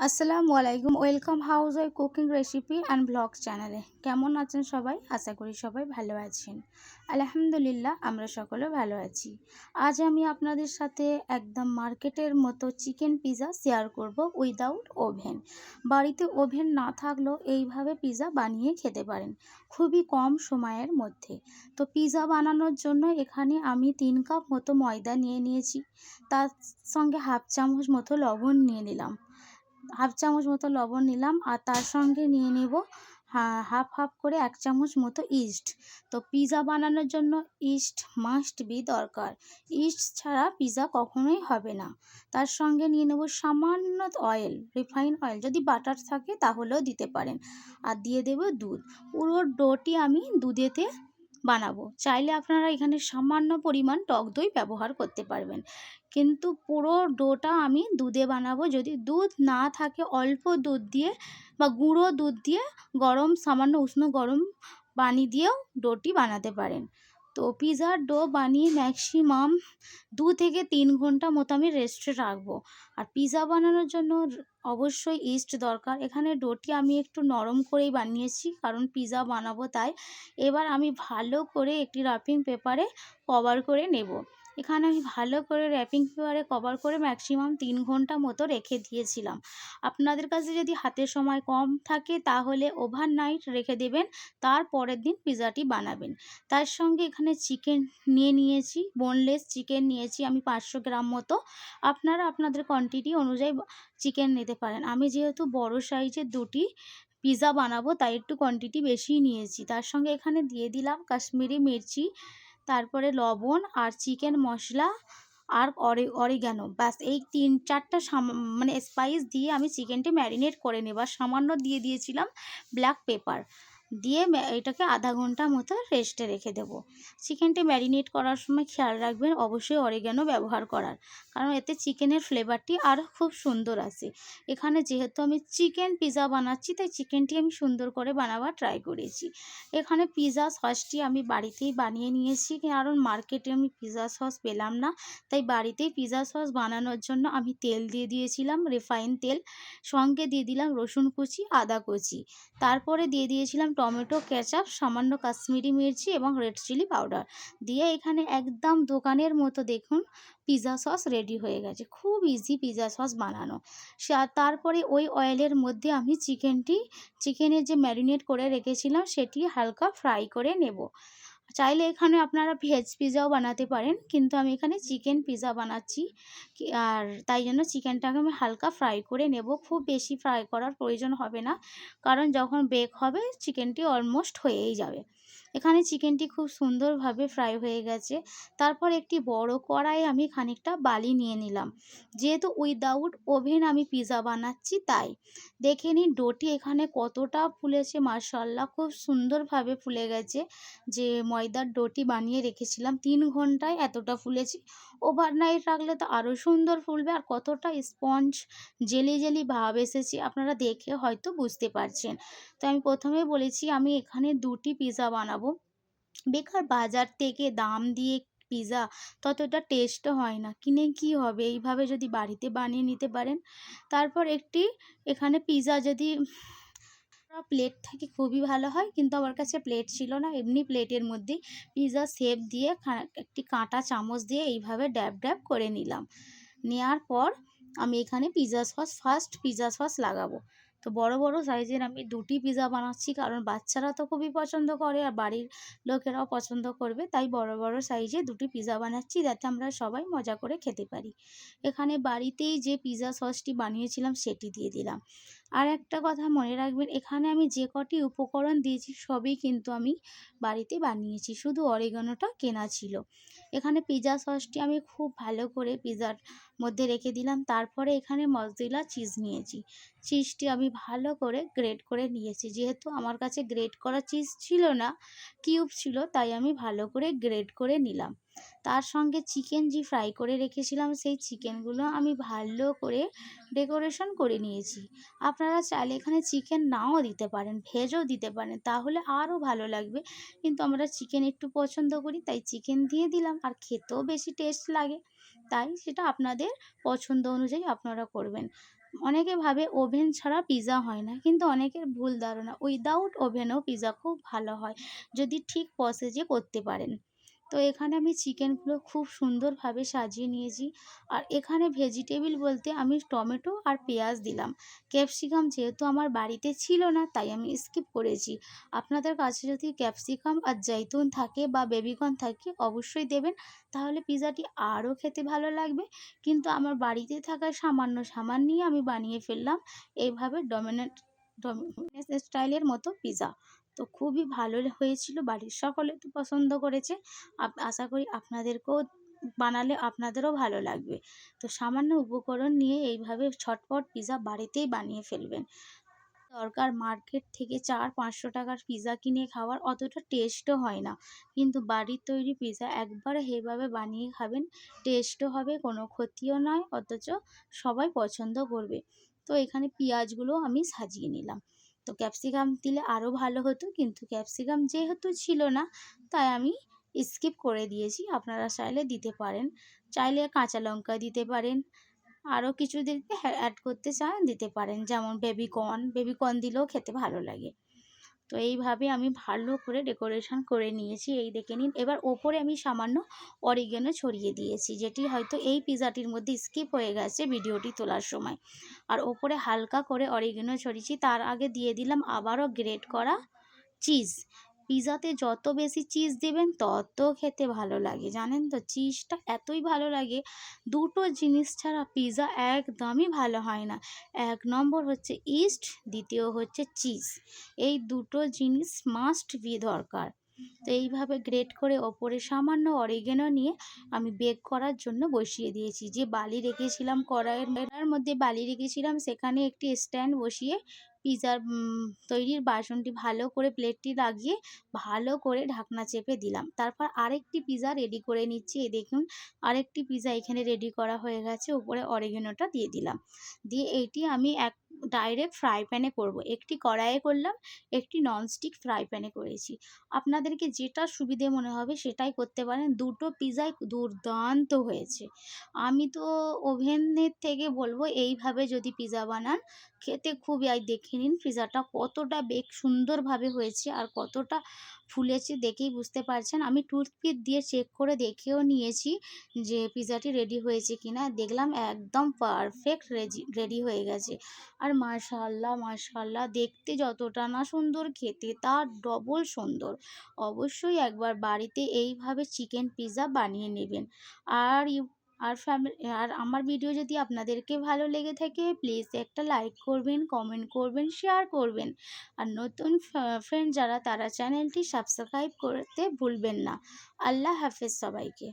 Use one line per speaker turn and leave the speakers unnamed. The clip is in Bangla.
আসসালামু আলাইকুম। Welcome house wife cooking recipe and blog চ্যানেলে। কেমন আছেন সবাই? আশা করি সবাই ভালো আছেন। আলহামদুলিল্লাহ আমরা সকলে ভালো আছি। আজ আমি আপনাদের সাথে একদম মার্কেটের মতো চিকেন পিৎজা শেয়ার করব উইদাউট ওভেন। বাড়িতে ওভেন না থাকলেও এইভাবে পিৎজা বানিয়ে খেতে পারেন খুবই কম সময়ের মধ্যে। তো পিৎজা বানানোর জন্য এখানে আমি ৩ কাপ মতো ময়দা নিয়ে নিয়েছি। তার সঙ্গে হাফ চামচ মতো লবণ নিয়ে নিলাম। হাফ চামচ মতো লবণ নিলাম আর তার সঙ্গে নিয়ে নেব হাফ করে ১ চামচ মতো ইস্ট। তো পিৎজা বানানোর জন্য ইস্ট মাস্ট বি দরকার। ইস্ট ছাড়া পিৎজা কখনোই হবে না। তার সঙ্গে নিয়ে নেব সামান্য অয়েল, রিফাইন অয়েল, যদি বাটার থাকে তাহলেও দিতে পারেন। আর দিয়ে দেব দুধ। পুরো ডোটি আমি দুধেতে বানাবো। চাইলে আপনারা এখানে সামান্য পরিমাণ টক দই ব্যবহার করতে পারবেন, কিন্তু পুরো ডোটা আমি দুধে বানাবো। যদি দুধ না থাকে অল্প দুধ দিয়ে বা গুঁড়ো দুধ দিয়ে সামান্য উষ্ণ গরম পানি দিয়েও ডোটি বানাতে পারেন। তো পিৎজার ডো বানিয়ে ম্যাক্সিমাম ২ থেকে ৩ ঘন্টা মতো আমি রেস্টে রাখবো। আর পিৎজা বানানোর জন্য অবশ্যই ইস্ট দরকার। এখানে ডোটি আমি একটু নরম করেই বানিয়েছি, কারণ পিৎজা বানাবো তাই। এবার আমি ভালো করে একটি র্যাপিং পেপারে কভার করে নেব। এখানে আমি ভালো করে র্যাপিং পেপারে কভার করে ম্যাক্সিমাম ৩ ঘন্টা মতো রেখে দিয়েছিলাম। আপনাদের কাছে যদি হাতে সময় কম থাকে তাহলে ওভারনাইট রেখে দেবেন, তার পরের দিন পিৎজাটি বানাবেন। তার সঙ্গে এখানে চিকেন নিয়ে নিয়েছি, বোনলেস চিকেন নিয়েছি আমি ৫০০ গ্রাম মতো। আপনারা আপনাদের কোয়ান্টিটি অনুযায়ী চিকেন নিতে পারেন। আমি যেহেতু বড় সাইজের ২টি পিৎজা বানাবো তাই একটু কোয়ান্টিটি বেশিই নিয়েছি। তার সঙ্গে এখানে দিয়ে দিলাম কাশ্মীরি মির্চি, তারপরে লবণ আর চিকেন মশলা আর অরিগ্যানো। ব্যাস এই ৩-৪টা মানে স্পাইস দিয়ে আমি চিকেনটি ম্যারিনেট করে নেব। আর সামান্য দিয়ে দিয়েছিলাম ব্ল্যাক পেপার। দিয়ে এটাকে আধা ঘন্টা মতো রেস্টে রেখে দেবো। চিকেনটি ম্যারিনেট করার সময় খেয়াল রাখবেন অবশ্যই অরিগ্যানো ব্যবহার করার, কারণ এতে চিকেনের ফ্লেভারটি আরও খুব সুন্দর আসে। এখানে যেহেতু আমি চিকেন পিৎজা বানাচ্ছি তাই চিকেনটি আমি সুন্দর করে বানাবার ট্রাই করেছি। এখানে পিৎজা সসটি আমি বাড়িতেই বানিয়ে নিয়েছি, কারণ মার্কেটে আমি পিৎজা সস পেলাম না। তাই বাড়িতেই পিৎজা সস বানানোর জন্য আমি তেল দিয়ে দিয়েছিলাম, রিফাইন তেল। সঙ্গে দিয়ে দিলাম রসুন কুচি, আদা কুচি। তারপরে দিয়ে দিয়েছিলাম টমেটো কেচাপ, সামান্য কাশ্মীরি মির্চি এবং রেড চিলি পাউডার দিয়ে এখানে একদম দোকানের মতো দেখুন পিৎজা সস রেডি হয়ে গেছে। খুব ইজি পিৎজা সস বানানো। তারপরে ওই অয়েলের মধ্যে আমি চিকেনের যে ম্যারিনেট করে রেখেছিলাম সেটি হালকা ফ্রাই করে নেব। চাইলে এখানে আপনারা ভেজ পিৎজাও বানাতে পারেন, কিন্তু আমি এখানে চিকেন পিৎজা বানাচ্ছি। আর তাই জন্য চিকেনটাকে আমি হালকা ফ্রাই করে নেব। খুব বেশি ফ্রাই করার প্রয়োজন হবে না, কারণ যখন বেক হবে চিকেনটি অলমোস্ট হয়েই যাবে। এখানে চিকেনটি খুব সুন্দরভাবে ফ্রাই হয়ে গেছে। তারপর একটি বড় কড়াইয়ে আমি খানিকটা বালি নিয়ে নিলাম। যেহেতু উইদাউট ওভেন আমি পিৎজা বানাচ্ছি তাই। দেখে নিন ডোটি এখানে কতটা ফুলেছে, মাশাআল্লাহ খুব সুন্দরভাবে ফুলে গেছে। যে ময়দার ডোটি বানিয়ে রেখেছিলাম ৩ ঘন্টায় এতটা ফুলেছে। ওভারনাইট রাখলে তো আরও সুন্দর ফুলবে। আর কতটা স্পঞ্জ জেলি জেলি ভাব এসেছে আপনারা দেখে হয়তো বুঝতে পারছেন। তো আমি প্রথমেই বলেছি আমি এখানে ২টি পিৎজা বানাবো। বেকার বাজার থেকে দাম দিয়ে পিৎজা ততটা টেস্টও হয় না। কিনে কি হবে, এইভাবে যদি বাড়িতে বানিয়ে নিতে পারেন। তারপর এখানে পিৎজা যদি প্লেট থাকে খুবই ভালো হয়, কিন্তু আমার কাছে প্লেট ছিল না। এমনি প্লেটের মধ্যেই পিৎজা শেপ দিয়ে একটি কাঁটা চামচ দিয়ে এইভাবে ড্যাব ড্যাব করে নিলাম। নেওয়ার পর আমি এখানে ফার্স্ট পিৎজা সস লাগাবো। তো বড় বড় সাইজের আমি ২টি পিৎজা বানাচ্ছি, কারণ বাচ্চারা তো খুবই পছন্দ করে আর বাড়ির লোকেরাও পছন্দ করবে। তাই বড় বড় সাইজে ২টি পিৎজা বানাচ্ছি, যাতে আমরা সবাই মজা করে খেতে পারি। এখানে বাড়িতেই যে পিৎজা সসটি বানিয়েছিলাম সেটি দিয়ে দিলাম। আর একটা কথা মনে রাখবেন, এখানে আমি যে কটি উপকরণ দিয়েছি সবই কিন্তু আমি বাড়িতে বানিয়েছি, শুধু অরিগানোটা কেনা ছিল। এখানে পিৎজা সসটি আমি খুব ভালো করে পিৎজার মধ্যে রেখে দিলাম। তারপরে এখানে মজরেলা চিজ নিয়েছি। চিজটি আমি ভালো করে গ্রেট করে নিয়েছি। যেহেতু আমার কাছে গ্রেট করা চিজ ছিল না, কিউব ছিল, তাই আমি ভালো করে গ্রেট করে নিলাম। তার সঙ্গে চিকেন যে ফ্রাই করে রেখেছিলাম সেই চিকেনগুলো আমি ভালো করে ডেকোরেশন করে নিয়েছি। আপনারা চাইলে এখানে চিকেন নাও দিতে পারেন, ভেজও দিতে পারেন, তাহলে আরও ভালো লাগবে। কিন্তু আমরা চিকেন একটু পছন্দ করি তাই চিকেন দিয়ে দিলাম। আর খেতেও বেশি টেস্ট লাগে, তাই সেটা আপনাদের পছন্দ অনুযায়ী আপনারা করবেন। অনেকে ভাবে ওভেন ছাড়া পিৎজা হয় না, কিন্তু অনেকের ভুল ধারণা। উইদাউট ওভেনেও পিৎজা খুব ভালো হয় যদি ঠিক প্রসেসে করতে পারেন। তো এখানে আমি চিকেনগুলো খুব সুন্দরভাবে সাজিয়ে নিয়েছি। আর এখানে ভেজিটেবল বলতে আমি টমেটো আর পেঁয়াজ দিলাম। ক্যাপসিকাম যেহেতু আমার বাড়িতে ছিল না, তাই আমি স্কিপ করেছি। আপনাদের কাছে যদি ক্যাপসিকাম আর জৈতুন থাকে বা বেবিকর্ন থাকে অবশ্যই দেবেন, তাহলে পিৎজাটি আরও খেতে ভালো লাগবে। কিন্তু আমার বাড়িতে থাকা সামান্যই আমি বানিয়ে ফেললাম এইভাবে ডমিনোস স্টাইলের মতো পিৎজা। তো খুবই ভালো হয়েছিল, বাড়ির সকলে তো পছন্দ করেছে। আশা করি আপনাদেরকেও বানালে আপনাদেরও ভালো লাগবে। তো সামান্য উপকরণ নিয়ে এইভাবে ঝটপট পিৎজা বাড়িতেই বানিয়ে ফেলবেন। দরকার মার্কেট থেকে 400-500 টাকার পিৎজা কিনে খাওয়ার, অতটা টেস্টও হয় না। কিন্তু বাড়ির তৈরি পিৎজা একবার এইভাবে বানিয়ে খাবেন, টেস্টও হবে, কোনো ক্ষতিও নয়, অথচ সবাই পছন্দ করবে। তো এখানে পেঁয়াজগুলো আমি সাজিয়ে নিলাম। তো ক্যাপসিকাম দিলে আরও ভালো হতো, কিন্তু ক্যাপসিকাম যেহেতু ছিল না, তাই আমি স্কিপ করে দিয়েছি। আপনারা চাইলে দিতে পারেন, চাইলে কাঁচা লঙ্কা দিতে পারেন, আরও কিছু যদি অ্যাড করতে চান দিতে পারেন, যেমন বেবিকর্ন দিলেও খেতে ভালো লাগে। তো এইভাবে আমি ভালো করে ডেকোরেশন করে নিয়েছি, এই দেখে নিন। এবার ওপরে আমি সামান্য অরিগ্যানো ছড়িয়ে দিয়েছি, যেটি হয়তো এই পিৎজাটির মধ্যে স্কিপ হয়ে গেছে ভিডিওটি তোলার সময়। আর ওপরে হালকা করে অরিগ্যানো ছড়িয়েছি, তার আগে দিয়ে দিলাম আবারও গ্রেট করা চিজ। পিৎজাতে যত বেশি চিজ দেবেন তত খেতে ভালো লাগে, জানেন তো? চিজটা এতই ভালো লাগে, দুটো জিনিস ছাড়া পিৎজা একদমই ভালো হয় না। এক নম্বর হচ্ছে ইস্ট, দ্বিতীয় হচ্ছে চিজ। এই দুটো জিনিস মাস্ট বি দরকার। তো এইভাবে গ্রেট করে ওপরে সামান্য অরিগ্যানো নিয়ে আমি বেক করার জন্য বসিয়ে দিয়েছি। যে বালি রেখেছিলাম, কড়াইয়ের মধ্যে বালি রেখেছিলাম, সেখানে একটি স্ট্যান্ড বসিয়ে পিৎজার তৈরির বাসনটি ভালো করে প্লেটটি লাগিয়ে ভালো করে ঢাকনা চেপে দিলাম। তারপর আরেকটি পিৎজা রেডি করে নিচ্ছি। এই দেখুন, আরেকটি পিৎজা এখানে রেডি করা হয়ে গেছে। উপরে অরিগ্যানোটা দিয়ে দিলাম। দিয়ে এইটি আমি ডাইরেক্ট ফ্রাই প্যানে করব। একটি কড়াইয়ে করলাম, একটি ননস্টিক ফ্রাই প্যানে করেছি। আপনাদেরকে যেটা সুবিধে মনে হবে সেটাই করতে পারেন। দুটো পিৎজাই দুর্দান্ত হয়েছে। আমি তো ওভেনের থেকে বলব এইভাবে যদি পিৎজা বানান, খেতে খুবই, দেখে নিন পিৎজাটা কতটা সুন্দরভাবে হয়েছে আর কতটা ফুলেছে, দেখেই বুঝতে পারছেন। আমি টুথপিক দিয়ে চেক করে দেখেও নিয়েছি যে পিৎজাটি রেডি হয়েছে কিনা। দেখলাম একদম পারফেক্ট রেডি হয়ে গেছে। আর মাশাআল্লাহ মাশাআল্লাহ, দেখতে যতটা না সুন্দর, খেতে তার ডবল সুন্দর। অবশ্যই একবার বাড়িতে এইভাবে চিকেন পিৎজা বানিয়ে নেবেন। আর আর আমার ভিডিও যদি আপনাদেরকে ভালো লেগে থাকে, প্লিজ একটা লাইক করবেন, কমেন্ট করবেন, শেয়ার করবেন। আর নতুন ফ্রেন্ড যারা, তারা চ্যানেলটি সাবস্ক্রাইব করতে ভুলবেন না। আল্লাহ হাফেজ সবাইকে।